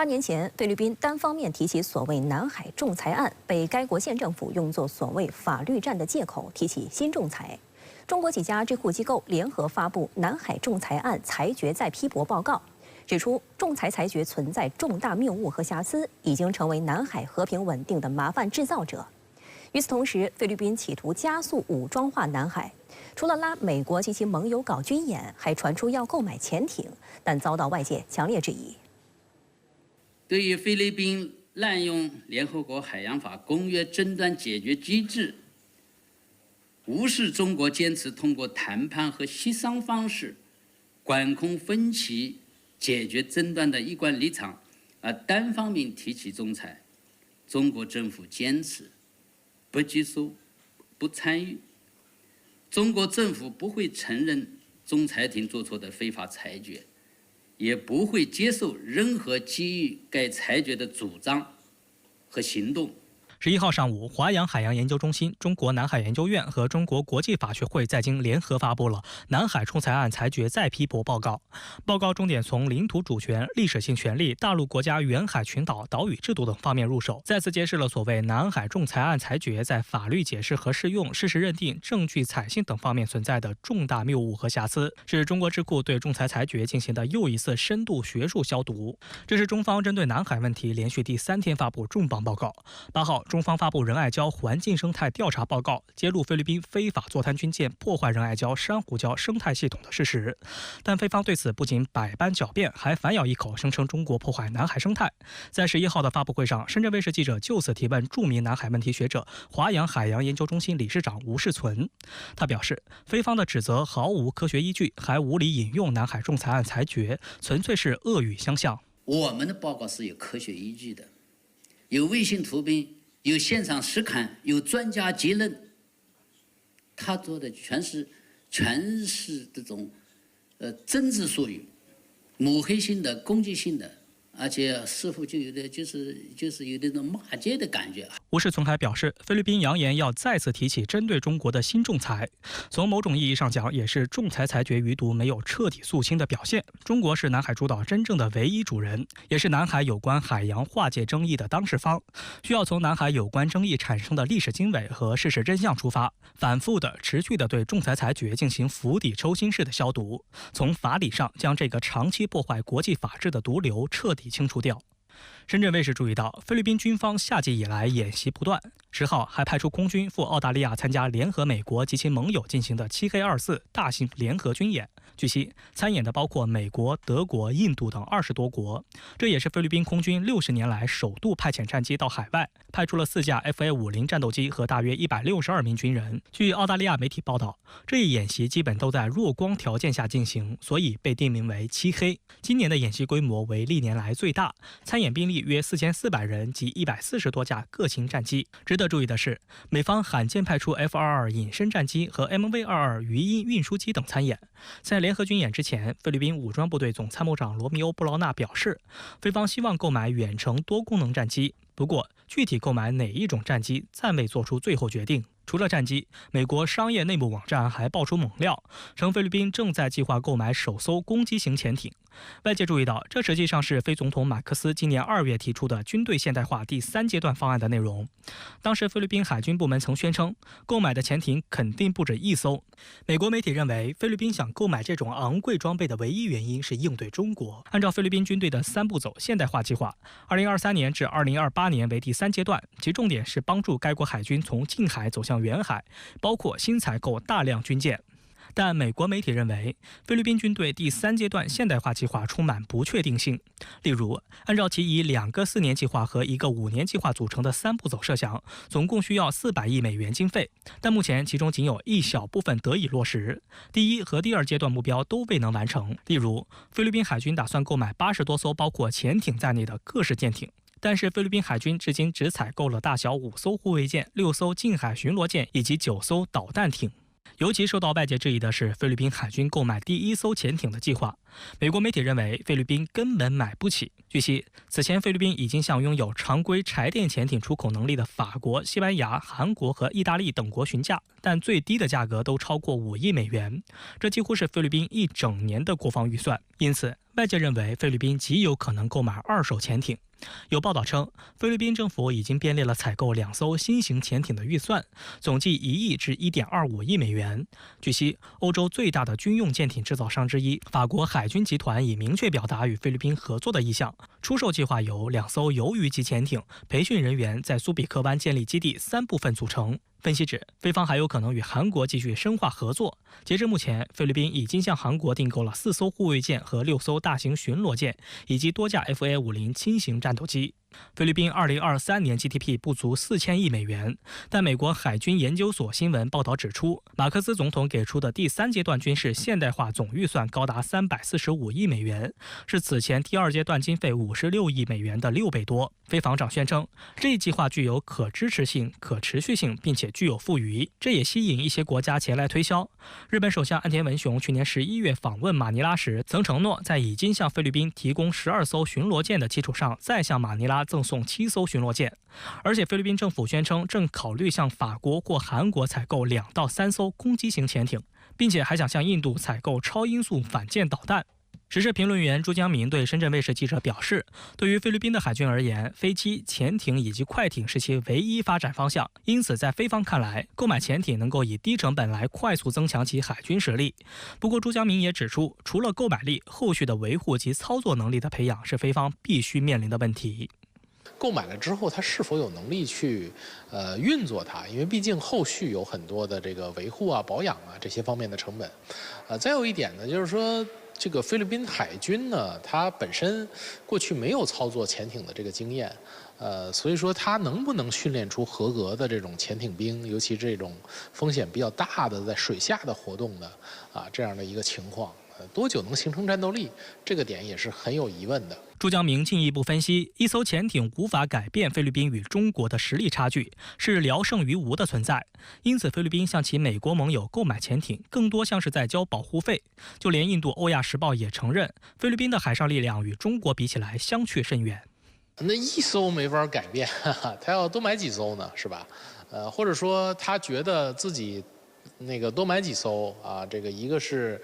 8年前，菲律宾单方面提起所谓南海仲裁案，被该国县政府用作所谓法律战的借口提起新仲裁。中国几家智库机构联合发布《南海仲裁案裁决再批驳报告》，指出仲裁裁决存在重大谬误和瑕疵，已经成为南海和平稳定的麻烦制造者。与此同时，菲律宾企图加速武装化南海，除了拉美国及其盟友搞军演，还传出要购买潜艇，但遭到外界强烈质疑。对于菲律宾滥用联合国海洋法公约争端解决机制，无视中国坚持通过谈判和协商方式管控分歧、解决争端的一贯立场，而单方面提起仲裁，中国政府坚持不接受、不参与。中国政府不会承认仲裁庭做出的非法裁决，也不会接受任何基于该裁决的主张和行动。11号上午，华阳海洋研究中心、中国南海研究院和中国国际法学会在京联合发布了《南海仲裁案裁决再批驳报告》。报告重点从领土主权、历史性权利、大陆国家沿海群岛、岛屿制度等方面入手，再次揭示了所谓南海仲裁案裁决在法律解释和适用、事实认定、证据采信等方面存在的重大谬误和瑕疵，是中国智库对仲裁裁决进行的又一次深度学术消毒。这是中方针对南海问题连续第3天发布重磅报告。8号，中方发布仁爱礁环境生态调查报告，揭露菲律宾非法坐滩军舰破坏仁爱礁珊瑚礁生态系统的事实。但菲方对此不仅百般狡辩，还反咬一口，声称中国破坏南海生态。在11号的发布会上，深圳卫视记者就此提问著名南海问题学者、华阳海洋研究中心理事长吴世存。他表示，菲方的指责毫无科学依据，还无理引用南海仲裁案裁决，纯粹是恶语相向。我们的报告是有科学依据的，有卫星图片，有现场实勘，有专家结论。他做的全是这种政治术语，抹黑性的、攻击性的，而且似乎就有的就是有那种骂街的感觉。吴世存还表示，菲律宾扬言要再次提起针对中国的新仲裁，从某种意义上讲，也是仲裁裁决余毒没有彻底肃清的表现。中国是南海诸岛真正的唯一主人，也是南海有关海洋划界争议的当事方，需要从南海有关争议产生的历史经纬和事实真相出发，反复的、持续的对仲裁裁决进行釜底抽薪式的消毒，从法理上将这个长期破坏国际法治的毒瘤彻底清除掉。深圳卫视注意到，菲律宾军方夏季以来演习不断，10号还派出空军赴澳大利亚参加联合美国及其盟友进行的7黑24大型联合军演。据悉，参演的包括美国、德国、印度等20多国。这也是菲律宾空军60年来首度派遣战机到海外，派出了4架 FA-50战斗机和大约162名军人。据澳大利亚媒体报道，这一演习基本都在弱光条件下进行，所以被定名为7黑。今年的演习规模为历年来最大，参演兵力约4400人及140多架各型战机。值得注意的是，美方罕见派出 F-22隐身战机和 MV-22鱼鹰运输机等参演。在联合军演之前，菲律宾武装部队总参谋长罗密欧·布劳纳表示，菲方希望购买远程多功能战机，不过具体购买哪一种战机暂未做出最后决定。除了战机，美国商业内部网站还爆出猛料，称菲律宾正在计划购买首艘攻击型潜艇。外界注意到，这实际上是菲总统马克思今年2月提出的军队现代化第3阶段方案的内容。当时菲律宾海军部门曾宣称，购买的潜艇肯定不止1艘。美国媒体认为，菲律宾想购买这种昂贵装备的唯一原因是应对中国。按照菲律宾军队的3步走现代化计划，2023年至2028年为第3阶段，其重点是帮助该国海军从近海走向远海，包括新采购大量军舰。但美国媒体认为，菲律宾军队第3阶段现代化计划充满不确定性。例如，按照其以2个4年计划和1个5年计划组成的3步走设想，总共需要400亿美元经费，但目前其中仅有一小部分得以落实，第1和第2阶段目标都未能完成。例如，菲律宾海军打算购买80多艘包括潜艇在内的各式舰艇，但是菲律宾海军至今只采购了大小5艘护卫舰、6艘近海巡逻舰以及9艘导弹艇。尤其受到外界质疑的是菲律宾海军购买第1艘潜艇的计划。美国媒体认为菲律宾根本买不起。据悉，此前菲律宾已经向拥有常规柴电潜艇出口能力的法国、西班牙、韩国和意大利等国询价，但最低的价格都超过5亿美元，这几乎是菲律宾一整年的国防预算。因此，外界认为菲律宾极有可能购买二手潜艇。有报道称，菲律宾政府已经编列了采购2艘新型潜艇的预算，总计1亿至1.25亿美元。据悉，欧洲最大的军用舰艇制造商之一法国海军集团已明确表达与菲律宾合作的意向，出售计划由2艘鱿鱼级潜艇、培训人员在苏比克湾建立基地3部分组成。分析指，菲方还有可能与韩国继续深化合作。截至目前，菲律宾已经向韩国订购了4艘护卫舰和6艘大型巡逻舰，以及多架 FA-50轻型战斗机。菲律宾2023年 GDP 不足4000亿美元，但美国海军研究所新闻报道指出，马克思总统给出的第3阶段军事现代化总预算高达345亿美元，是此前第2阶段经费56亿美元的6倍多。菲防长宣称，这一计划具有可支持性、可持续性，并且具有富余，这也吸引一些国家前来推销。日本首相岸田文雄去年11月访问马尼拉时，曾承诺在已经向菲律宾提供12艘巡逻舰的基础上，再向马尼拉赠送7艘巡逻舰。而且菲律宾政府宣称正考虑向法国或韩国采购2到3艘攻击型潜艇，并且还想向印度采购超音速反舰导弹。时事评论员朱江明对深圳卫视记者表示，对于菲律宾的海军而言，飞机、潜艇以及快艇是其唯一发展方向，因此在菲方看来，购买潜艇能够以低成本来快速增强其海军实力。不过朱江明也指出，除了购买力，后续的维护及操作能力的培养是菲方必须面临的问题。购买了之后，它是否有能力去运作它？因为毕竟后续有很多的这个维护啊、保养啊这些方面的成本。再有一点呢，就是说这个菲律宾海军呢，它本身过去没有操作潜艇的这个经验，所以说它能不能训练出合格的这种潜艇兵，尤其这种风险比较大的在水下的活动的这样的一个情况。多久能形成战斗力？这个点也是很有疑问的。朱江明进一步分析，一艘潜艇无法改变菲律宾与中国的实力差距，是聊胜于无的存在。因此，菲律宾向其美国盟友购买潜艇，更多像是在交保护费。就连印度《欧亚时报》也承认，菲律宾的海上力量与中国比起来相去甚远。那1艘没法改变，他要多买几艘呢，是吧？或者说他觉得自己那个多买几艘这个一个是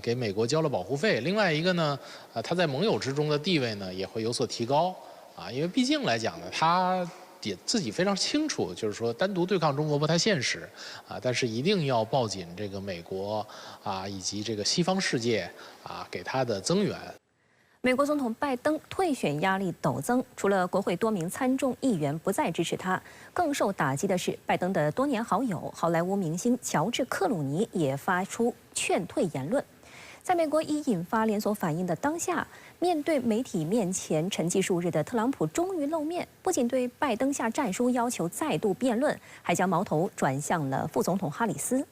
给美国交了保护费，另外一个呢他在盟友之中的地位呢也会有所提高因为毕竟来讲呢，他也自己非常清楚，就是说单独对抗中国不太现实但是一定要抱紧这个美国以及这个西方世界给他的增援。美国总统拜登退选压力陡增，除了国会多名参众议员不再支持他，更受打击的是拜登的多年好友好莱坞明星乔治·克鲁尼也发出劝退言论。在美国已引发连锁反应的当下，面对媒体面前沉寂数日的特朗普终于露面，不仅对拜登下战书要求再度辩论，还将矛头转向了副总统哈里斯。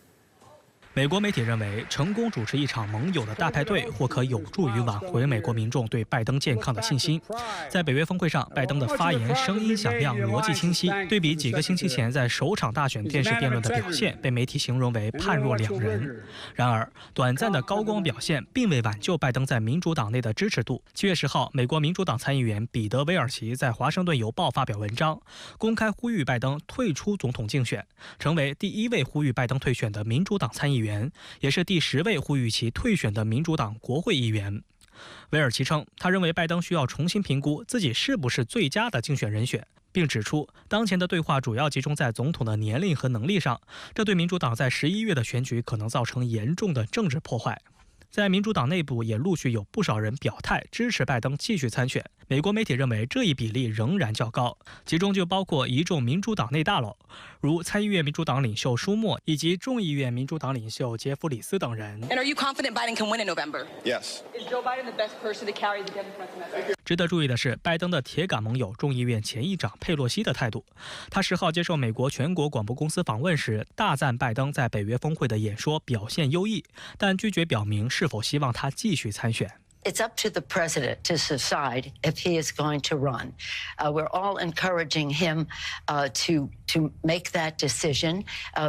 美国媒体认为，成功主持一场盟友的大派对，或可有助于挽回美国民众对拜登健康的信心。在北约峰会上，拜登的发言声音响亮，逻辑清晰，对比几个星期前在首场大选电视辩论的表现，被媒体形容为判若两人。然而，短暂的高光表现并未挽救拜登在民主党内的支持度。7月10号，美国民主党参议员彼得·威尔奇在《华盛顿邮报》发表文章，公开呼吁拜登退出总统竞选，成为第1位呼吁拜登退选的民主党参议员。也是第10位呼吁其退选的民主党国会议员。威尔奇称，他认为拜登需要重新评估自己是不是最佳的竞选人选，并指出，当前的对话主要集中在总统的年龄和能力上，这对民主党在11月的选举可能造成严重的政治破坏。在民主党内部也陆续有不少人表态支持拜登继续参选。美国媒体认为这一比例仍然较高，其中就包括一众民主党内大佬，如参议院民主党领袖舒默以及众议院民主党领袖杰弗里斯等人。And are you confident Biden can win in November? Yes. Is Joe Biden the best person to carry the Democrats' message? 值得注意的是，拜登的铁杆盟友众议院前议长佩洛西的态度。他10号接受美国全国广播公司访问时，大赞拜登在北约峰会的演说表现优异，但拒绝表明是否希望他继续参选。It's up to the president to decide if he is going to run. We're all encouraging him to make that decision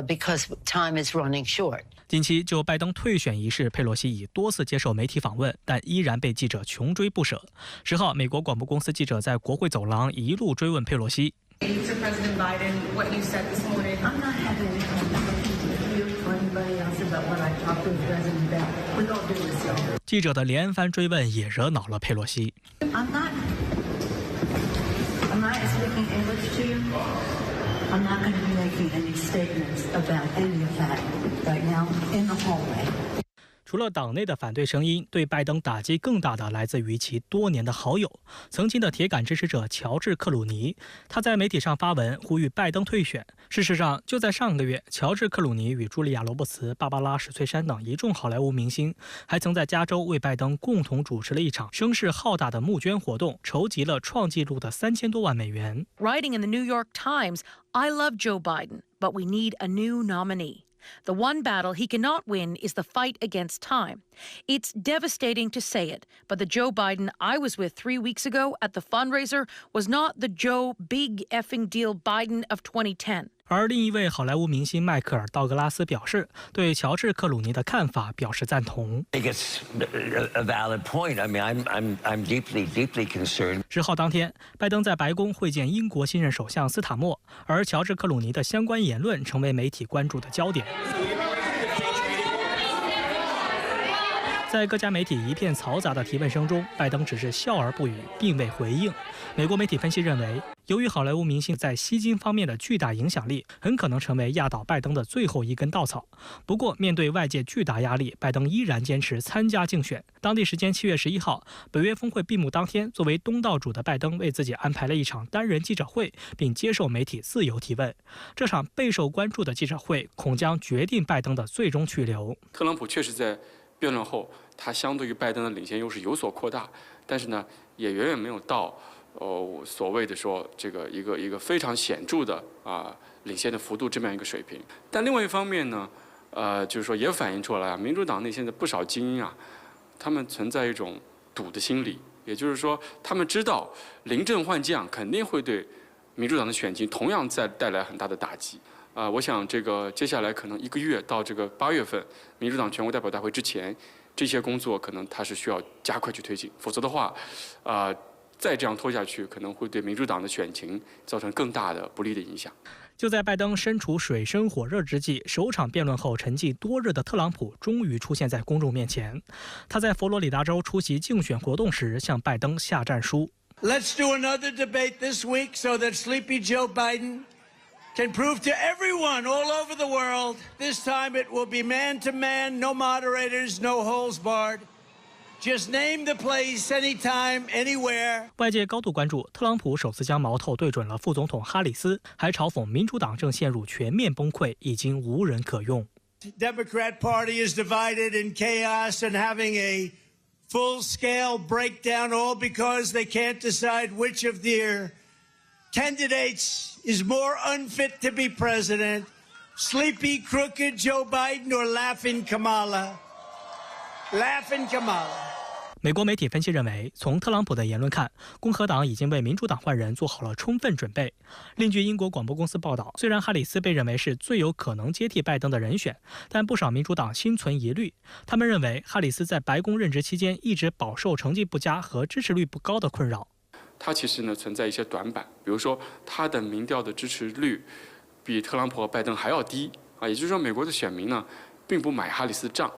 because time is running short. 近期就拜登退选一事，佩洛西已多次接受媒体访问，但依然被记者穷追不舍。10号，美国广播公司记者在国会走廊一路追问佩洛西。Mr. President Biden, what you said this morning. I'm not having any conversations with you or anybody else about what I talked to the president about. With all due respect. 记者的连番追问也惹恼了佩洛西。I'm not speaking English to you. I'm not going to be making any statements about any of that right now in the hallway. 除了党内的反对声音，对拜登打击更大的来自于其多年的好友，曾经的铁杆支持者乔治·克鲁尼。他在媒体上发文呼吁拜登退选。事实上，就在上个月，乔治·克鲁尼与茱莉亚·罗伯茨、芭芭拉·史翠珊等一众好莱坞明星，还曾在加州为拜登共同主持了一场声势浩大的募捐活动，筹集了创纪录的3000多万美元。Writing in the New York Times, I love Joe Biden, but we need a new nominee. The one battle he cannot win is the fight against time. It's devastating to say it, but the Joe Biden I was with 3 weeks ago at the fundraiser was not the Joe Big Effing Deal Biden of 2010. 而另一位好莱坞明星迈克尔·道格拉斯表示，对乔治·克鲁尼的看法表示赞同。I think it's a valid point. I mean, I'm deeply concerned. 10号当天，拜登在白宫会见英国新任首相斯塔默，而乔治·克鲁尼的相关言论成为媒体关注的焦点。在各家媒体一片嘈杂的提问声中，拜登只是笑而不语，并未回应。美国媒体分析认为，由于好莱坞明星在吸金方面的巨大影响力，很可能成为压倒拜登的最后一根稻草。不过，面对外界巨大压力，拜登依然坚持参加竞选。当地时间7月11号，北约峰会闭幕当天，作为东道主的拜登为自己安排了一场单人记者会，并接受媒体自由提问。这场备受关注的记者会恐将决定拜登的最终去留。特朗普确实在辩论后，他相对于拜登的领先优势有所扩大，但是呢，也远远没有到所谓的说这个一个非常显著的领先的幅度这么样一个水平。但另外一方面呢，就是说也反映出来民主党内现在不少精英他们存在一种赌的心理，也就是说，他们知道临阵换将肯定会对民主党的选情同样带来很大的打击。我想这个接下来可能1个月到这个8月份民主党全国代表大会之前，这些工作可能它是需要加快去推进，否则的话，再这样拖下去，可能会对民主党的选情造成更大的不利的影响。就在拜登身处水深火热之际，首场辩论后沉寂多日的特朗普终于出现在公众面前。他在佛罗里达州出席竞选活动时向拜登下战书。Let's do another debate this week so that Sleepy Joe Biden can prove to everyone all over the world, this time it will be man to man, no moderators, no holes barred. Just name the place, anytime, anywhere. 外界高度关注，特朗普首次将矛头对准了副总统哈里斯，还嘲讽民主党正陷入全面崩溃，已经无人可用。Democrat Party is divided in chaos and having a full-scale breakdown, all because they can't decide which of their candidates is more unfit to be president, sleepy, crooked Joe Biden or laughing Kamala. Laughing Kamala. 美国媒体分析认为，从特朗普的言论看，共和党已经为民主党换人做好了充分准备。另据英国广播公司报道，虽然哈里斯被认为是最有可能接替拜登的人选，但不少民主党心存疑虑。他们认为，哈里斯在白宫任职期间一直饱受成绩不佳和支持率不高的困扰。他其实呢存在一些短板，比如说他的民调的支持率比特朗普和拜登还要低也就是说美国的选民呢并不买哈里斯账。